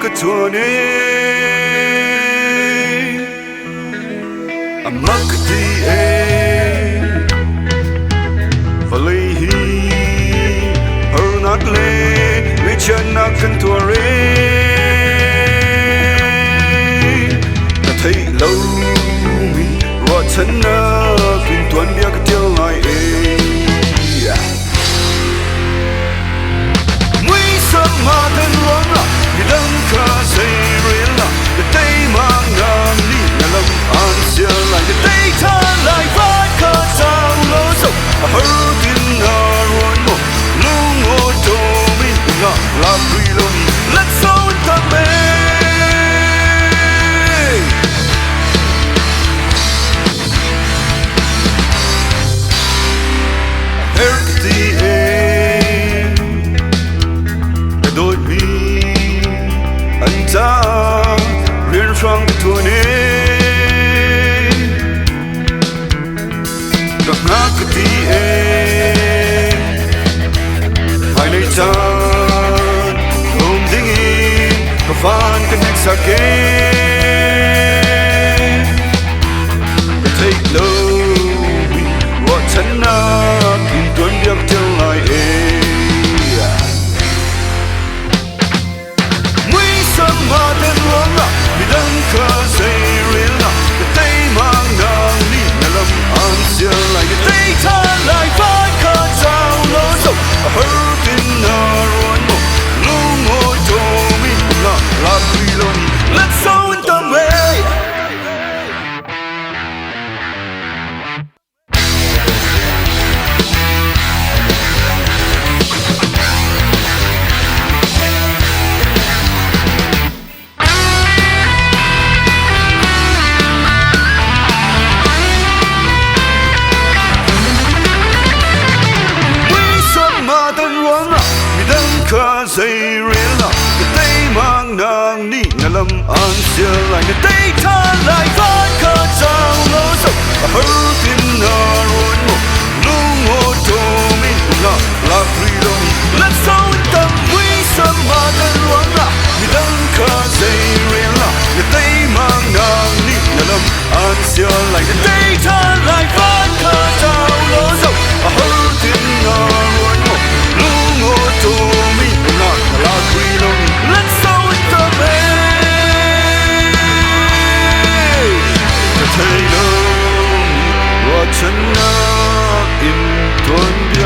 cái chua nê mắc đi và lấy hi hờ nát lê mấy chân nát cần thua rê ta thấy lâu mi rồi chân na kinh tuần bia cái tiêu lại nguy sớm mà thân loáng là vì đâm cả dây riêng là để tay mang ngang đi nhà lâm an xia lại để tay tha lại phát cả sao lỡ sầu hở tin ngà ruột mồ lu ngô tô mi ngà la quy lo mi Laksawng An Tam đôi mi anh ta riêng trong cái thua nê gặp ngã cái tí hai nơi ta ôm đinh in có phán cái nét xa kê thấy lâu gọi chân na in tuần điệp tương lai mà tên loáng là vì đâm cả dây riêng là cái tay mang ngang đi nhà lâm an xia lại cái tay tha lại phát cả sao lỡ sầu hở tin na ruột mồ lu ngô tô mi ngà la quy lo ni Laksawng An Tam cả dây riêng là cái tay mang ngang đi nhà lâm an xia lại cái tay tha lại phát cả sao lỡ sầu hở tin na ruột mồ lu ngô tô mi ngà la quy lo mi Laksawng An Tam quý sớm mà tên loáng là vì đâm cả dây riêng là cái tay mang ngang đi nhà lâm an xia lại cái tay tha lại phát cả sao lỡ sầu hở tin na ruột mồ lu ngô tô la quy lo mi Laksawng An Tam ta thấy lâu rồi chân na in tuần